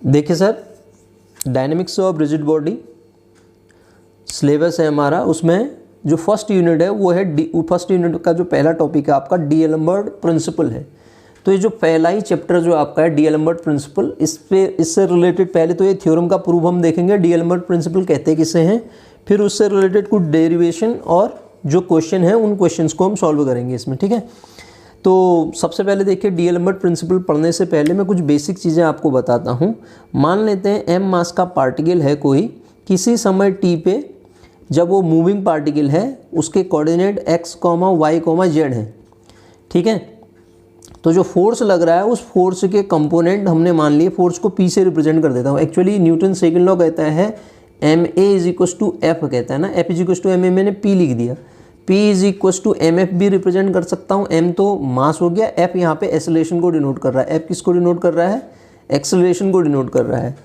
देखिए sir, dynamics of rigid body syllabus है हमारा, उसमें जो फर्स्ट यूनिट है वो है फर्स्ट यूनिट का जो पहला टॉपिक है आपका डी'एलेम्बर्ट प्रिंसिपल है। तो ये जो पहला ही चैप्टर जो आपका है डी'एलेम्बर्ट प्रिंसिपल, इससे रिलेटेड पहले तो ये थ्योरम का प्रूफ हम देखेंगे, डी'एलेम्बर्ट प्रिंसिपल कहते किसे हैं, फिर उससे रिलेटेड कुछ डेरिवेशन और जो क्वेश्चन है उन क्वेश्चंस को हम सॉल्व करेंगे इसमें, ठीक है। तो सबसे पहले देखिए, डी'एलेम्बर्ट प्रिंसिपल पढ़ने से पहले मैं कुछ बेसिक चीज़ें आपको बताता हूँ। मान लेते हैं m मास का पार्टिकल है कोई, किसी समय t पे जब वो मूविंग पार्टिकल है, उसके कोऑर्डिनेट x, y, z है, ठीक है। तो जो फोर्स लग रहा है उस फोर्स के कंपोनेंट हमने मान लिए, फोर्स को p से रिप्रेजेंट कर देता हूँ। एक्चुअली न्यूटन सेकंड लॉ कहता है ma=f कहता है ना, F=ma, मैंने p लिख दिया, p=mf भी रिप्रेजेंट कर सकता हूँ। m तो मास हो गया, f यहाँ पे एक्सेलरेशन को डिनोट कर रहा है। f किसको डिनोट कर रहा है? एक्सेलरेशन को डिनोट कर रहा है।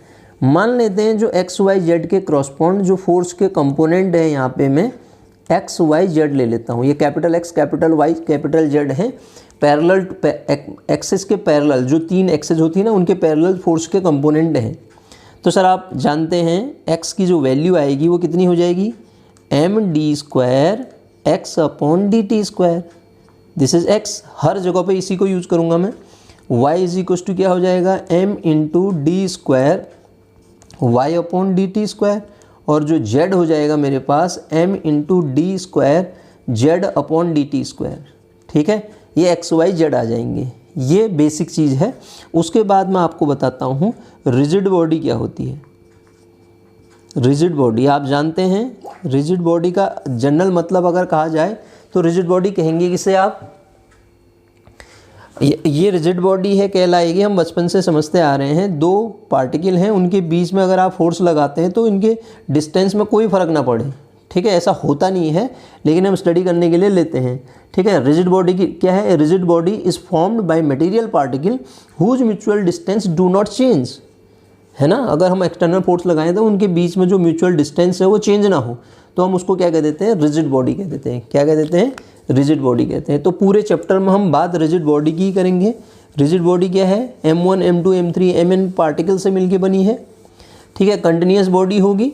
मान लेते हैं जो x, y, z के क्रॉसपॉन्ड जो फोर्स के कंपोनेंट है, यहाँ पे मैं x, y, z ले लेता हूँ। ये capital X, capital Y, capital Z है। पैरेलल एक्सिस के पैरेलल जो 3 एक्सिस होती है ना, उनके पैरेलल फोर्स के कंपोनेंट हैं। तो सर आप जानते हैं x की जो वैल्यू आएगी वो कितनी हो जाएगी? md² x/dt²। This is x, हर जगह पे इसी को यूज करूँगा मैं। y क्या हो जाएगा? m×d² y/dt²। और जो z हो जाएगा मेरे पास m×d² z/dt²। ठीक है, ये x, y, z आ जाएंगे। ये बेसिक चीज़ है। उसके बाद मैं आपको बताता हूँ रिजिड बॉडी क्या होती है। रिजिड बॉडी आप जानते हैं, रिजिड बॉडी का जनरल मतलब अगर कहा जाए तो रिजिड बॉडी कहेंगे किसे आप? ये रिजिड बॉडी है कहलाएगी, हम बचपन से समझते आ रहे हैं। दो पार्टिकल हैं, उनके बीच में अगर आप फोर्स लगाते हैं तो इनके डिस्टेंस में कोई फ़र्क ना पड़े, ठीक है। ऐसा होता नहीं है, लेकिन हम स्टडी करने के लिए लेते हैं, ठीक है। रिजिड बॉडी की क्या है? Rigid body is formed by material particle whose mutual distance do not change, है ना। अगर हम एक्सटर्नल फोर्स लगाएं तो उनके बीच में जो म्यूचुअल डिस्टेंस है वो चेंज ना हो, तो हम उसको क्या कह देते हैं? रिजिड बॉडी कह देते हैं। क्या कह देते हैं? रिजिड बॉडी कहते हैं। तो पूरे चैप्टर में हम बात रिजिड बॉडी की करेंगे। रिजिड बॉडी क्या है? m1, m2, m3, mn particle से मिलके बनी है, ठीक है। कंटिन्यूस बॉडी होगी।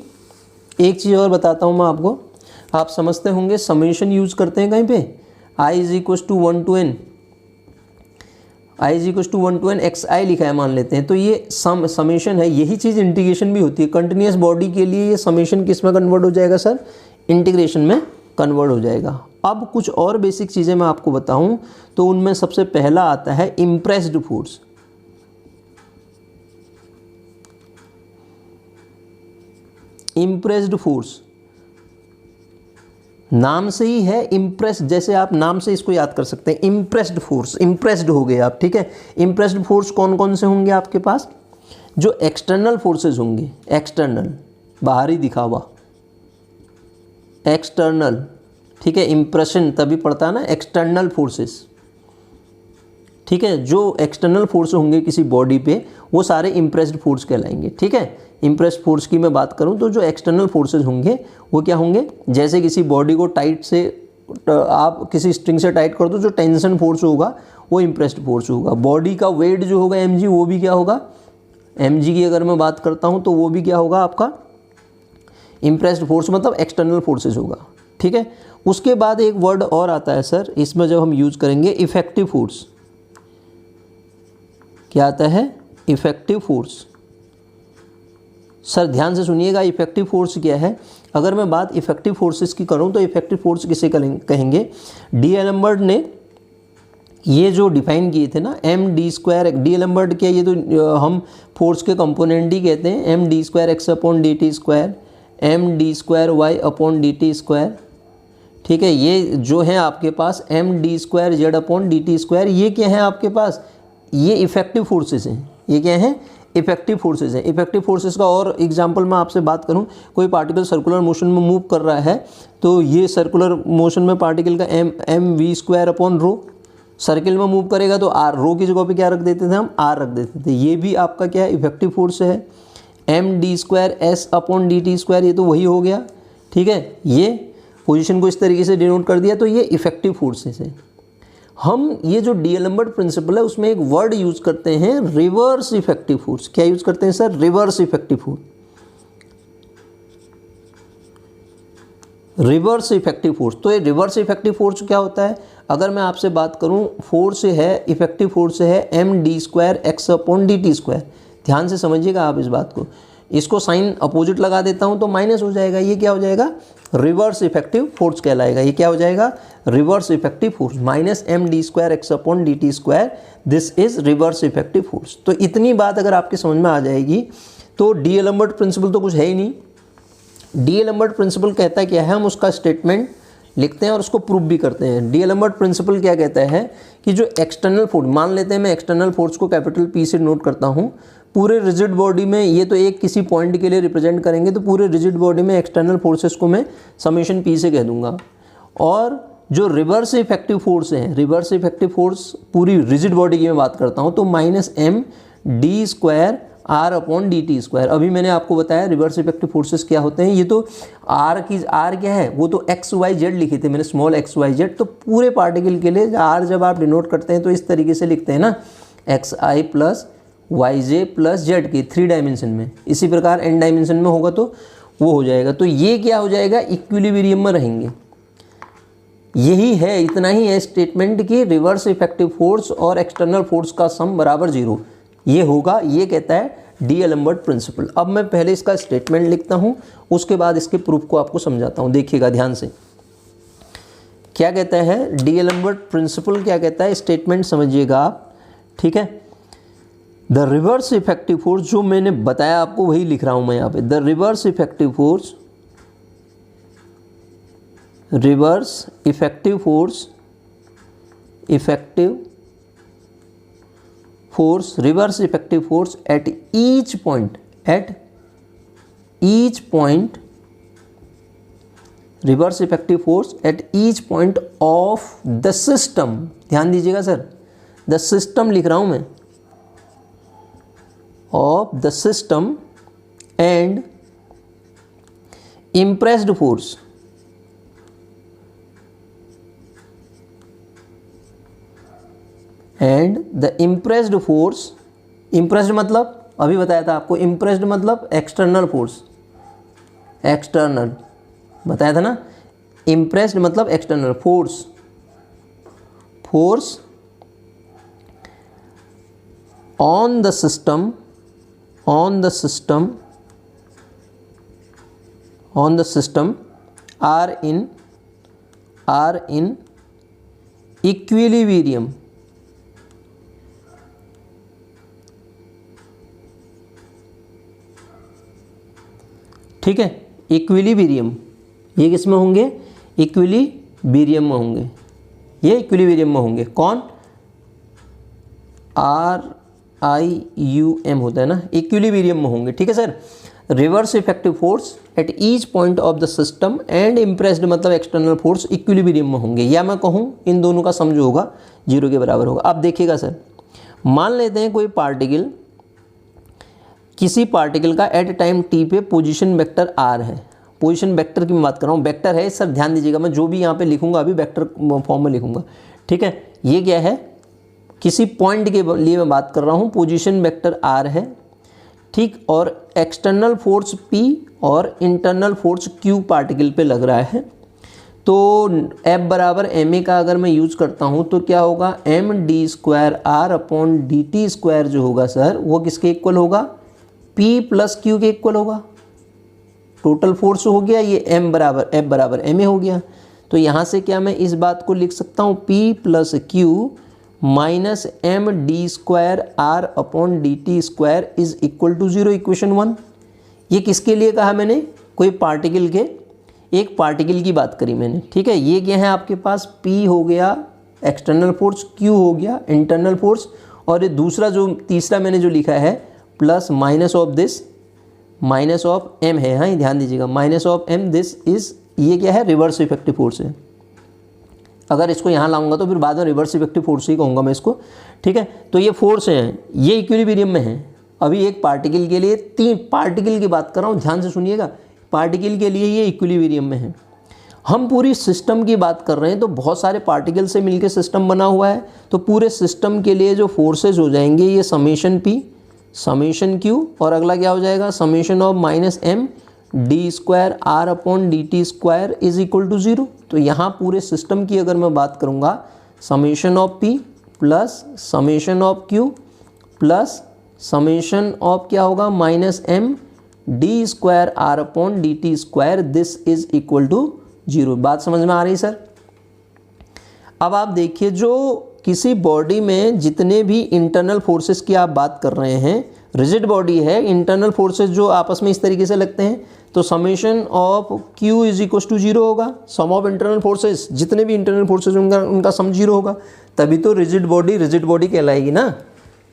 एक चीज़ और बताता हूँ मैं आपको, आप समझते होंगे समेशन यूज़ करते हैं कहीं पे, i=1 to n, i=1 to n xi लिखा है मान लेते हैं। तो ये समेशन है, यही चीज़ इंटीग्रेशन भी होती है। कंटिन्यूस बॉडी के लिए ये समेशन किस में कन्वर्ट हो जाएगा सर? इंटीग्रेशन में कन्वर्ट हो जाएगा। अब कुछ और बेसिक चीज़ें मैं आपको बताऊं तो उनमें सबसे पहला आता है इम्प्रेस्ड फोर्स। इम्प्रेस्ड फोर्स नाम से ही है इम्प्रेस, जैसे आप नाम से इसको याद कर सकते हैं। इम्प्रेस्ड फोर्स, इम्प्रेस्ड हो गए आप, ठीक है। इम्प्रेस्ड फोर्स कौन कौन से होंगे आपके पास? जो एक्सटर्नल फोर्सेस होंगे, एक्सटर्नल बाहरी दिखावा, एक्सटर्नल, ठीक है। इम्प्रेशन तभी पड़ता है ना, एक्सटर्नल फोर्सेस, ठीक है। जो एक्सटर्नल फोर्स होंगे किसी बॉडी पे वो सारे इम्प्रेस्ड फोर्स कहलाएंगे, ठीक है। इम्प्रेस्ड फोर्स की मैं बात करूं तो जो एक्सटर्नल फोर्सेस होंगे वो क्या होंगे? जैसे किसी बॉडी को टाइट से आप किसी स्ट्रिंग से टाइट कर दो, जो टेंशन फोर्स होगा वो इम्प्रेस्ड फोर्स होगा। बॉडी का वेट जो होगा mg, वो भी क्या होगा? mg की अगर मैं बात करता हूँ तो वो भी क्या होगा आपका? इम्प्रेस्ड फोर्स, मतलब एक्सटर्नल फोर्सेस होगा, ठीक है। उसके बाद एक वर्ड और आता है सर, इसमें जब हम यूज़ करेंगे इफेक्टिव फोर्स। क्या आता है? Effective force. सर ध्यान से सुनिएगा, इफेक्टिव फोर्स क्या है। अगर मैं बात इफेक्टिव फोर्सेस की करूं तो इफेक्टिव फोर्स किसे कहेंगे? डी'एलेम्बर्ट ने ये जो डिफाइन किए थे ना, md², डी'एलेम्बर्ट क्या, ये तो हम फोर्स के कंपोनेंट ही कहते हैं। md² x/dt², md² y/dt², ठीक है। ये जो है आपके पास md² z/dt², ये क्या है आपके पास? ये इफेक्टिव फोर्सेस हैं। ये क्या है? इफेक्टिव फोर्सेस हैं। इफेक्टिव फोर्सेस का और एग्जांपल मैं आपसे बात करूं, कोई पार्टिकल सर्कुलर मोशन में मूव कर रहा है तो ये सर्कुलर मोशन में पार्टिकल का mv²/ρ, सर्किल में मूव करेगा तो r, रो की जगह पे क्या रख देते थे हम? r रख देते थे। ये भी आपका क्या है? इफेक्टिव फोर्स है। md² s/dt², ये तो वही हो गया, ठीक है। ये पोजीशन को इस तरीके से डिनोट कर दिया, तो ये इफेक्टिव फोर्सेस है। हम ये जो डीएलम्बर्ट प्रिंसिपल है उसमें एक वर्ड यूज करते हैं रिवर्स इफेक्टिव फोर्स। क्या यूज करते हैं sir? Reverse effective force. Reverse effective force. तो ये रिवर्स इफेक्टिव फोर्स क्या होता है? अगर मैं आपसे बात करूं, फोर्स है, इफेक्टिव फोर्स है md² x/dt²। ध्यान से समझिएगा आप इस बात को। इसको साइन अपोजिट लगा देता हूं तो माइनस हो जाएगा। ये क्या हो जाएगा? रिवर्स इफेक्टिव फोर्स कहलाएगा। ये क्या हो जाएगा? Reverse effective force. Minus md² x/dt², this is reverse effective force. तो इतनी बात अगर आपके समझ में आ जाएगी तो डीएलम्बर्ट प्रिंसिपल तो कुछ है ही नहीं। डीएलम्बर्ट प्रिंसिपल कहता है क्या है? हम उसका स्टेटमेंट लिखते हैं और उसको प्रूव भी करते हैं। डीएलम्बर्ट प्रिंसिपल क्या कहता है कि जो एक्सटर्नल फोर्स, मान लेते हैं मैं एक्सटर्नल फोर्स को कैपिटल P से नोट करता हूँ, पूरे रिजिड बॉडी में, ये तो एक किसी पॉइंट के लिए रिप्रेजेंट करेंगे, तो पूरे रिजिड बॉडी में एक्सटर्नल फोर्सेस को मैं समेशन P से कह दूंगा। और जो रिवर्स इफेक्टिव फोर्स है, रिवर्स इफेक्टिव फोर्स पूरी रिजिड बॉडी की मैं बात करता हूँ, तो -md² r/dt²। अभी मैंने आपको बताया रिवर्स इफेक्टिव फोर्सेस क्या होते हैं। ये तो r क्या है? वो तो XYZ लिखे थे मैंने, स्मॉल XYZ। तो पूरे पार्टिकल के लिए r जब आप डिनोट करते हैं तो इस तरीके से लिखते हैं ना, xi + yj + z की 3 डायमेंशन में। इसी प्रकार n डायमेंशन में होगा तो वो हो जाएगा। तो ये क्या हो जाएगा? इक्विलिब्रियम में रहेंगे। यही है, इतना ही है स्टेटमेंट कि रिवर्स इफेक्टिव फोर्स और एक्सटर्नल फोर्स का सम बराबर 0 ये होगा। ये कहता है डीएलम्बर्ट प्रिंसिपल। अब मैं पहले इसका स्टेटमेंट लिखता हूं, उसके बाद इसके प्रूफ को आपको समझाता हूं। देखिएगा ध्यान से क्या कहता है डीएलम्बर्ट प्रिंसिपल। क्या कहता है स्टेटमेंट समझिएगा आप, ठीक है। द रिवर्स इफेक्टिव फोर्स, जो मैंने बताया आपको वही लिख रहा हूं मैं यहाँ पे। The reverse effective force, reverse effective force, effective force, reverse effective force at each point, reverse effective force at each point of the system. ध्यान दीजिएगा सर, द सिस्टम लिख रहा हूं मैं, of the system and impressed force, and the impressed force. Impressed मतलब अभी बताया था आपको, इम्प्रेस्ड मतलब एक्सटर्नल फोर्स, एक्सटर्नल बताया था ना। इम्प्रेस्ड मतलब external force, force on the system, on the system, on the system are in equilibrium, ठीक है। इक्विलिब्रियम, ये किस में होंगे? इक्विलिब्रियम में होंगे। ये इक्विलिब्रियम में होंगे। कौन? RIUM होता है ना, इक्विलिब्रियम में होंगे, ठीक है sir. Reverse effective force at each point of the system and impressed मतलब एक्सटर्नल फोर्स इक्विलिब्रियम में होंगे। या मैं कहूँ इन दोनों का सम जो होगा 0 के बराबर होगा। अब देखिएगा सर, मान लेते हैं कोई पार्टिकल, किसी पार्टिकल का एट टाइम t पे पोजीशन वेक्टर r है। पोजीशन वेक्टर की मैं बात कर रहा हूँ, वेक्टर है सर, ध्यान दीजिएगा। मैं जो भी यहाँ पे लिखूंगा अभी वेक्टर फॉर्म में लिखूंगा, ठीक है। ये क्या है? किसी पॉइंट के लिए मैं बात कर रहा हूँ, पोजीशन वेक्टर r है, ठीक। और एक्सटर्नल फोर्स P और इंटरनल फोर्स Q पार्टिकल पे लग रहा है। तो F बराबर ma का अगर मैं यूज करता हूँ तो क्या होगा? md² r/dt² जो होगा सर, वो किसके इक्वल होगा? P + Q के इक्वल होगा। टोटल फोर्स हो गया ये F बराबर ma हो गया। तो यहाँ से क्या मैं इस बात को लिख सकता हूँ? P + Q minus md² r/dt² is equal to 0, equation 1। ये किसके लिए कहा मैंने? कोई पार्टिकल के, एक पार्टिकल की बात करी मैंने, ठीक है। ये क्या है आपके पास? P हो गया एक्सटर्नल फोर्स, Q हो गया इंटरनल फोर्स, और ये दूसरा जो तीसरा मैंने जो लिखा है plus minus of this, minus of m है, हाँ ध्यान दीजिएगा, minus of m this is, ये क्या है? रिवर्स इफेक्टिव फोर्स है। अगर इसको यहाँ लाऊंगा तो फिर बाद में रिवर्स इफेक्टिव फोर्स ही कहूँगा मैं इसको, ठीक है। तो ये फोर्स हैं, ये इक्विलिब्रियम में है। अभी एक पार्टिकल के लिए, 3 पार्टिकल की बात कर रहा हूँ, ध्यान से सुनिएगा। पार्टिकल के लिए ये इक्विलिब्रियम में है। हम पूरी सिस्टम की बात कर रहे हैं तो बहुत सारे पार्टिकल से मिलकर सिस्टम बना हुआ है, तो पूरे सिस्टम के लिए जो फोर्सेज हो जाएंगे ये समेशन P समेशन Q और अगला क्या हो जाएगा summation of minus M d square r upon d t square is equal to 0। तो यहाँ पूरे सिस्टम की अगर मैं बात करूँगा summation of P plus summation of Q plus summation of क्या होगा minus M d square r upon d t square, this is equal to 0। बात समझ में आ रही सर? अब आप देखिए जो किसी बॉडी में जितने भी इंटरनल फोर्सेस की आप बात कर रहे हैं, रिजिड बॉडी है, इंटरनल फोर्सेस जो आपस में इस तरीके से लगते हैं, तो summation of Q is equal to 0 होगा। सम ऑफ इंटरनल फोर्सेस, जितने भी इंटरनल फोर्सेस उनका सम 0 होगा, तभी तो रिजिड बॉडी कहलाएगी ना।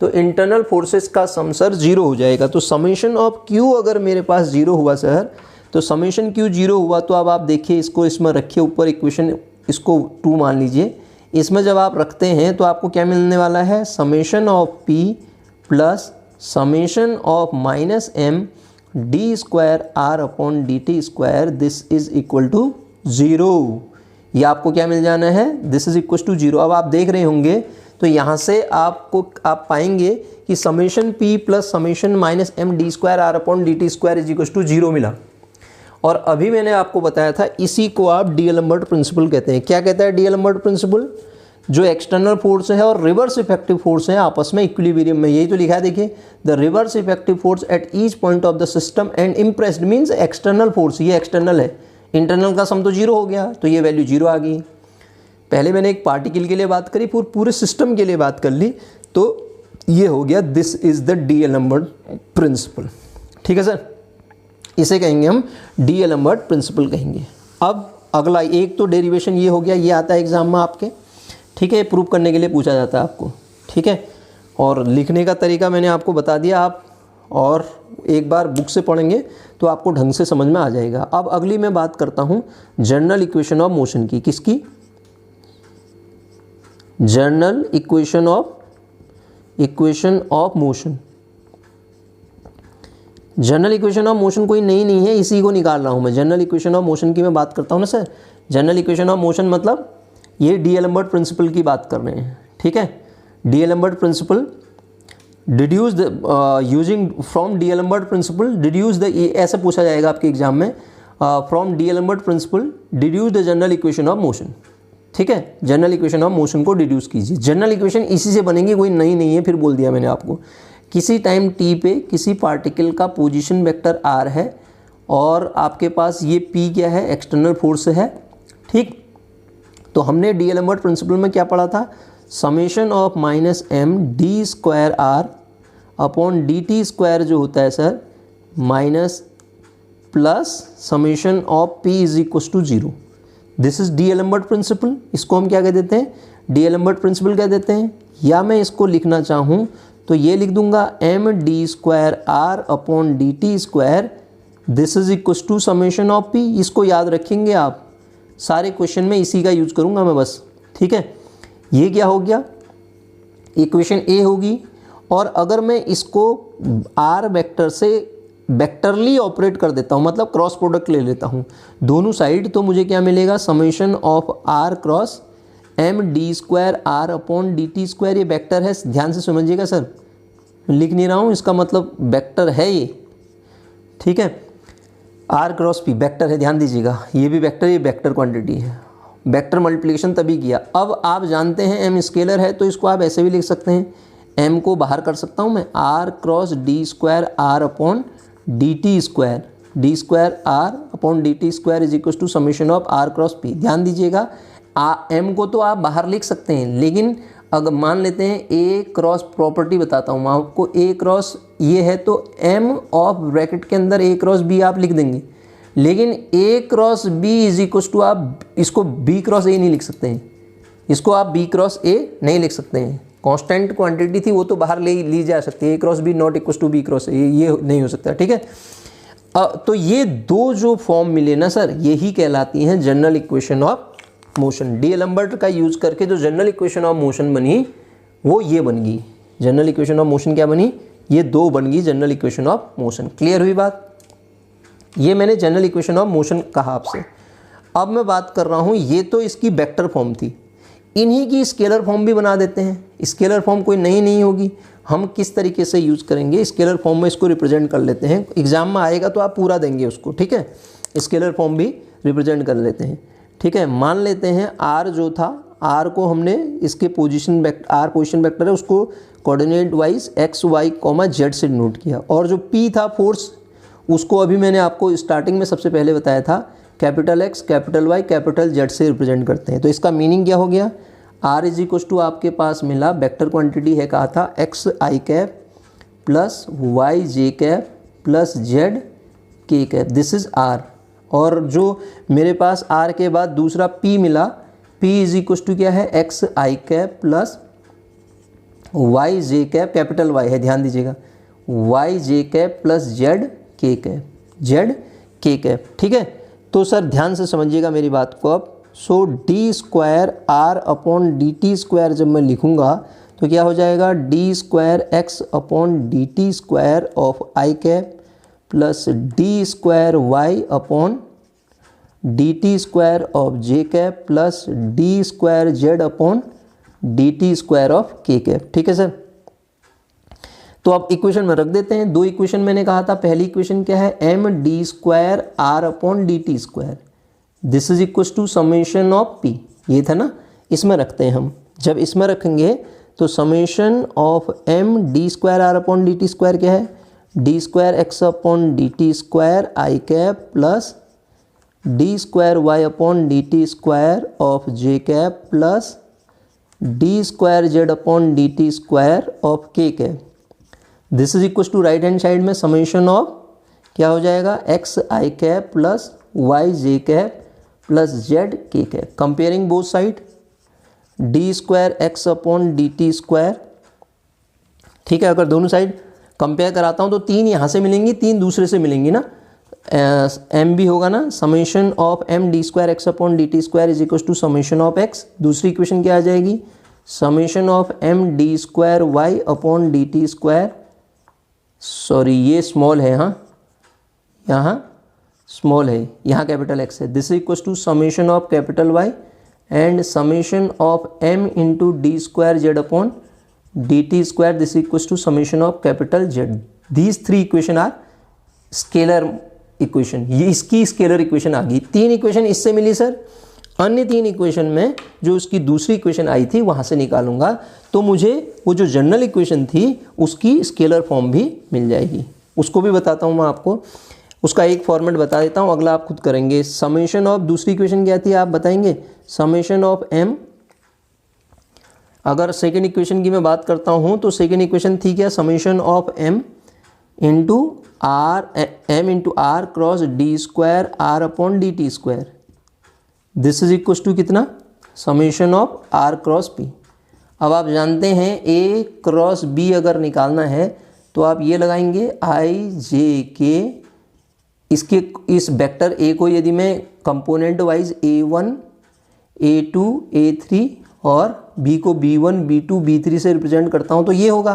तो इंटरनल फोर्सेस का सम सर 0 हो जाएगा। तो समेशन ऑफ Q अगर मेरे पास 0 हुआ सर, तो समेशन Q 0 हुआ, तो अब आप देखिए इसको इसमें रखिए ऊपर इक्वेशन, इसको 2 मान लीजिए। इसमें जब आप रखते हैं तो आपको क्या मिलने वाला है summation of P plus summation of minus M d square r upon d t square, this is equal to 0। ये आपको क्या मिल जाना है, दिस इज इक्वल टू 0। अब आप देख रहे होंगे तो यहाँ से आप पाएंगे कि summation P plus summation minus M d square r upon d t square is equal to 0 मिला। और अभी मैंने आपको बताया था इसी को आप डी-एलम्बर्ट प्रिंसिपल कहते हैं। क्या कहता है डी-एलम्बर्ट प्रिंसिपल? जो एक्सटर्नल फोर्स है और रिवर्स इफेक्टिव फोर्स है आपस में इक्विलिब्रियम में, यही तो लिखा है देखिए, the reverse effective force at each point of the system and impressed means external force, ये एक्सटर्नल है, इंटरनल का सम तो 0 हो गया, तो ये वैल्यू 0 आ गई। पहले मैंने एक पार्टिकल के लिए बात करी, पूरे सिस्टम के लिए बात कर ली, तो ये हो गया this is the d'Alembert principle. ठीक है सर, इसे कहेंगे हम डी-एलम्बर्ट प्रिंसिपल कहेंगे। अब अगला एक तो डेरिवेशन ये हो गया, ये आता है एग्जाम में आपके, ठीक है, प्रूव करने के लिए पूछा जाता है आपको, ठीक है। और लिखने का तरीका मैंने आपको बता दिया, आप और एक बार बुक से पढ़ेंगे तो आपको ढंग से समझ में आ जाएगा। अब अगली मैं बात करता हूँ जनरल इक्वेशन ऑफ मोशन की। किसकी? General equation of motion. General equation of motion कोई नई नहीं है, इसी को निकाल रहा हूँ मैं। जनरल इक्वेशन ऑफ मोशन की मैं बात करता हूँ ना sir. General equation of motion मतलब ये डी-एलम्बर्ट प्रिंसिपल की बात कर रहे हैं, ठीक है। D'Alembert principle deduce the using from d'Alembert principle deduce the, ऐसे पूछा जाएगा आपके एग्जाम में, from d'Alembert principle deduce the general equation of motion, ठीक है। जनरल इक्वेशन ऑफ मोशन को डिड्यूस कीजिए। जनरल इक्वेशन इसी से बनेगी, कोई नई नहीं है, फिर बोल दिया मैंने आपको। किसी टाइम t पे किसी पार्टिकल का पोजीशन वेक्टर r है और आपके पास ये p क्या है, एक्सटर्नल फोर्स है, ठीक। तो हमने डी-एलम्बर्ट प्रिंसिपल में क्या पढ़ा था, summation of minus M d square r upon d t square जो होता है sir minus plus summation of p is equal to 0। This is d'Alembert principle. इसको हम क्या कह देते हैं, डी-एलम्बर्ट प्रिंसिपल कह देते हैं। या मैं इसको लिखना चाहूँ तो ये लिख दूंगा M d square r upon d t square, this is equal to summation of p। इसको याद रखेंगे आप, सारे क्वेश्चन में इसी का यूज करूंगा मैं बस, ठीक है। ये क्या हो गया, इक्वेशन ए होगी। और अगर मैं इसको r वेक्टर से वेक्टरली ऑपरेट कर देता हूँ, मतलब क्रॉस प्रोडक्ट ले लेता हूँ दोनों साइड, तो मुझे क्या मिलेगा, summation of r cross M d square r upon d t square. ये वेक्टर है, ध्यान से समझिएगा सर, लिख नहीं रहा हूँ, इसका मतलब वेक्टर है ये, ठीक है। r क्रॉस p वेक्टर है, ध्यान दीजिएगा, ये भी वेक्टर, ये वेक्टर क्वांटिटी है। वेक्टर मल्टीप्लिकेशन तभी किया। अब आप जानते हैं m स्केलर है, तो इसको आप ऐसे भी लिख सकते हैं, m को बाहर कर सकता हूँ मैं, r cross d square r upon d t square, d square r upon d t square is equal to summation of r cross p। ध्यान दीजिएगा, m को तो आप बाहर लिख सकते हैं, लेकिन अगर मान लेते हैं a क्रॉस प्रॉपर्टी बताता हूँ मैं आपको, a क्रॉस ये है तो m ऑफ ब्रैकेट के अंदर a क्रॉस b आप लिख देंगे, लेकिन a cross b is equal to आप इसको b क्रॉस a नहीं लिख सकते हैं, इसको आप b क्रॉस a नहीं लिख सकते हैं। कांस्टेंट क्वांटिटी थी वो तो बाहर ले ली जा सकती है, a cross b not equal to b cross a, ये नहीं हो सकता, ठीक है। तो ये दो जो फॉर्म मिले ना सर, यही कहलाती हैं general equation of motion. D-Alembert का यूज करके जो जनरल इक्वेशन ऑफ मोशन बनी वो ये बन गई। जनरल इक्वेशन ऑफ मोशन क्या बनी, ये दो बन गई general equation of motion. Clear हुई बात? ये मैंने जनरल इक्वेशन ऑफ मोशन कहा आपसे। अब मैं बात कर रहा हूँ, ये तो इसकी वेक्टर फॉर्म थी, इन्हीं की स्केलर फॉर्म भी बना देते हैं। स्केलर फॉर्म कोई नई नहीं होगी, हम किस तरीके से यूज़ करेंगे, स्केलर फॉर्म में इसको रिप्रेजेंट कर लेते हैं। एग्जाम में आएगा तो आप पूरा देंगे उसको, ठीक है। स्केलर फॉर्म भी रिप्रेजेंट कर लेते हैं, ठीक है। मान लेते हैं आर जो था, आर को हमने इसके पोजीशन आर पोजीशन वेक्टर है, उसको coordinate wise x y comma z से नोट किया। और जो पी था फोर्स, उसको अभी मैंने आपको स्टार्टिंग में सबसे पहले बताया था, capital x capital y capital z से रिप्रेजेंट करते हैं। तो इसका मीनिंग क्या हो गया, आर इज इक्वल टू आपके पास मिला वेक्टर क्वांटिटी है, कहा था x i cap plus y j cap plus z के कैप, दिस इज आर। और जो मेरे पास आर के बाद दूसरा पी मिला, पी इज इक्वल टू क्या है, x i cap plus y j cap, capital Y है ध्यान दीजिएगा, Y j cap plus z के कैप, जेड के कैप, ठीक है। तो सर ध्यान से समझिएगा मेरी बात को अब। So d square r upon d t square जब मैं लिखूंगा तो क्या हो जाएगा, d square x upon d t square of i cap plus d square y upon d t square of j cap plus d square z upon d t square of k cap, ठीक है sir. तो अब equation में रख देते हैं। दो equation मैंने कहा था, पहली इक्वेशन क्या है, m d square r upon d t square, this is equal to summation of p, ये था ना, इसमें रखते हैं हम। जब इसमें रखेंगे तो summation of m d square r upon d t square क्या है, d square x upon d t square i cap plus d square y upon d t square of j cap plus d square z upon d t square of k cap, this is equal to right hand side में summation of क्या हो जाएगा, x i cap plus y j cap plus z के cap, comparing both side, D square x upon d t square, ठीक है। अगर दोनों side compare कराता हूँ तो 3 यहाँ से मिलेंगी, 3 दूसरे से मिलेंगी ना, एम भी होगा ना, summation of m d square x upon d t square is equal to summation of x. दूसरी इक्वेशन क्या आ जाएगी, summation of m d square y upon d t square, sorry ये स्मॉल है, हाँ यहाँ स्मॉल है, यहाँ कैपिटल एक्स है, this is equal to summation of capital y and summation of m into d square z upon d t square, this equal to summation of capital z. These 3 equation are scalar equation, ये इसकी scalar equation आ गई। 3 equation इससे मिली sir, अन्य 3 equation में जो उसकी दूसरी equation आई थी वहाँ से निकालूंगा तो मुझे वो जो जनरल इक्वेशन थी उसकी स्केलर फॉर्म भी मिल जाएगी। उसको भी बताता हूँ मैं आपको, उसका एक फॉर्मेट बता देता हूँ, अगला आप खुद करेंगे। समेशन ऑफ दूसरी इक्वेशन क्या थी आप बताएंगे, समेशन ऑफ एम, अगर सेकेंड इक्वेशन की मैं बात करता हूँ तो सेकेंड इक्वेशन थी क्या, summation of m into r, m into r cross d square r upon d t square, this is equal to कितना, summation of r cross p. अब आप जानते हैं ए क्रॉस बी अगर निकालना है तो आप ये लगाएंगे आई जे के, इसके इस वेक्टर ए को यदि मैं component wise A1 A2 A3 और बी को B1 B2 B3 से रिप्रेजेंट करता हूँ तो ये होगा।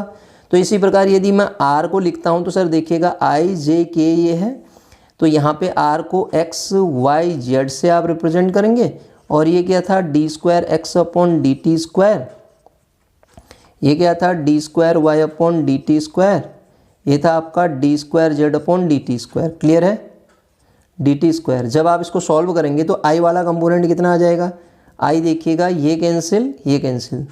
तो इसी प्रकार यदि मैं आर को लिखता हूँ तो सर देखिएगा आई जे के ये है, तो यहाँ पे आर को एक्स वाई जेड से आप रिप्रेजेंट करेंगे, और ये क्या था d square x upon d t square, ये क्या था d square y upon d t square, ये था आपका d square z upon d t square, clear है, डी टी स्क्वायर। जब आप इसको सॉल्व करेंगे तो आई वाला कंपोनेंट कितना आ जाएगा, आई देखिएगा ये कैंसिल,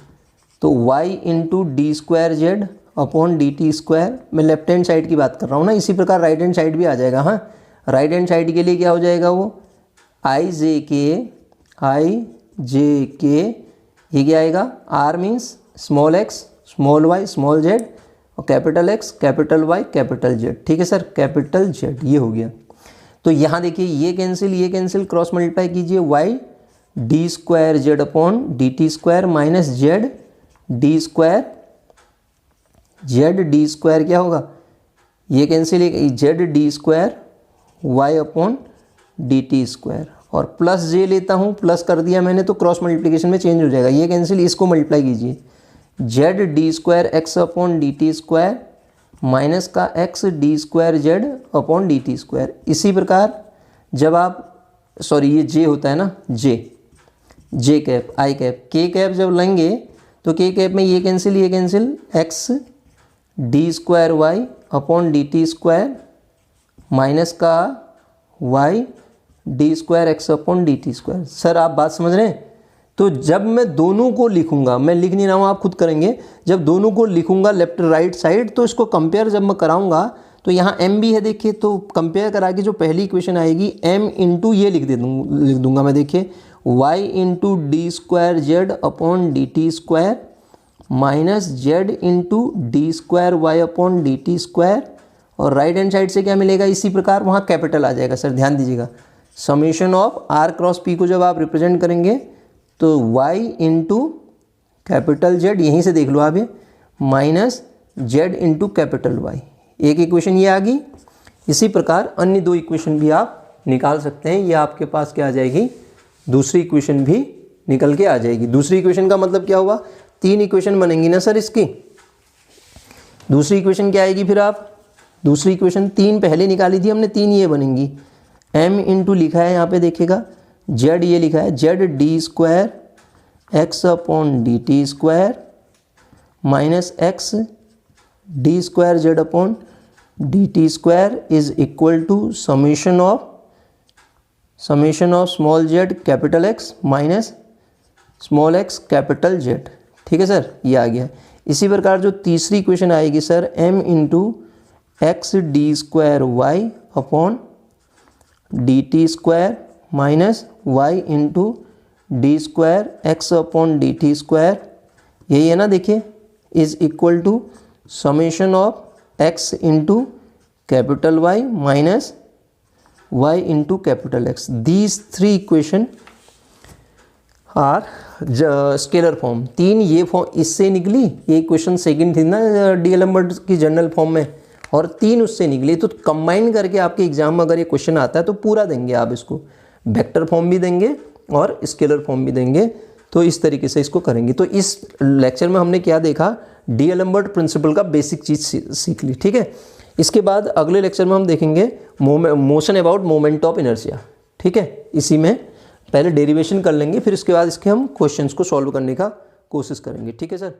तो y into d square z upon d t square, मैं लेफ्ट हैंड साइड की बात कर रहा हूँ ना, इसी प्रकार राइट हैंड साइड भी आ जाएगा। हाँ, राइट हैंड साइड के लिए क्या हो जाएगा, वो आई जे के ये क्या आएगा, r means small x small y small z और capital x capital y capital z, ठीक है सर, कैपिटल जेड ये हो गया। तो यहाँ देखिए ये कैंसिल क्रॉस मल्टीप्लाई कीजिए, y d square z upon d t square minus z d square क्या होगा, ये cancel, z d square y upon d t square, और प्लस जे लेता हूँ, प्लस कर दिया मैंने तो क्रॉस मल्टीप्लिकेशन में चेंज हो जाएगा, ये कैंसिल, इसको मल्टीप्लाई कीजिए, z d square x upon d t square minus का x d square z upon d t square. इसी प्रकार जब आप सॉरी ये जे होता है ना, j cap, i cap, k cap जब लेंगे तो के कैप में ये cancel, x d square y upon d t square minus का y d square x upon d t square. Sir आप बात समझ रहे हैं? तो जब मैं दोनों को लिखूंगा, मैं लिख नहीं रहा हूँ, आप खुद करेंगे, जब दोनों को लिखूंगा लेफ्ट राइट साइड, तो इसको कंपेयर जब मैं कराऊंगा तो यहाँ m भी है देखिए, तो कंपेयर करा के जो पहली इक्वेशन आएगी m इंटू ये लिख दूंगा मैं, देखिए y into d square z upon d t square minus z into d square y upon d t square, और राइट हैंड साइड से क्या मिलेगा, इसी प्रकार वहाँ कैपिटल आ जाएगा। सर ध्यान दीजिएगा, summation of r cross p को जब आप रिप्रेजेंट करेंगे तो y इंटू कैपिटल जेड, यहीं से देख लो आप, ये minus z into capital y. एक इक्वेशन ये आ गई। इसी प्रकार अन्य दो इक्वेशन भी आप निकाल सकते हैं। ये आपके पास क्या आ जाएगी, दूसरी इक्वेशन भी निकल के आ जाएगी। दूसरी इक्वेशन का मतलब क्या हुआ, तीन इक्वेशन बनेंगी ना सर इसकी। दूसरी इक्वेशन क्या आएगी फिर आप, दूसरी इक्वेशन तीन पहले निकाली थी हमने, तीन ये बनेंगी। m इंटू लिखा है यहाँ पे देखिएगा, z ये लिखा है, z d square x upon d t square minus x d square z upon d t square is equal to summation of small z capital x minus small x capital z. ठीक है sir, ये आ गया। इसी प्रकार जो तीसरी equation आएगी sir, m into x d square y upon d t square minus y into d square x upon d t square, यही है ना देखिए, is equal to summation of x into capital y minus y into capital x. These three equation are scalar form. तीन ये form इससे निकली, ये equation second थी ना डी एलम्बर्ट की जनरल फॉर्म में, और तीन उससे निकली। तो कंबाइन करके आपके एग्जाम में अगर ये क्वेश्चन आता है तो पूरा देंगे आप इसको, वेक्टर फॉर्म भी देंगे और स्केलर फॉर्म भी देंगे। तो इस तरीके से इसको करेंगे। तो इस लेक्चर में हमने क्या देखा, डी एलम्बर्ट प्रिंसिपल का बेसिक चीज़ सीख ली। ठीक है, इसके बाद अगले लेक्चर में हम देखेंगे motion about moment of inertia. ठीक है, इसी में पहले डेरिवेशन कर लेंगे, फिर इसके बाद इसके हम क्वेश्चंस को सॉल्व करने का कोशिश करेंगे। ठीक है सर।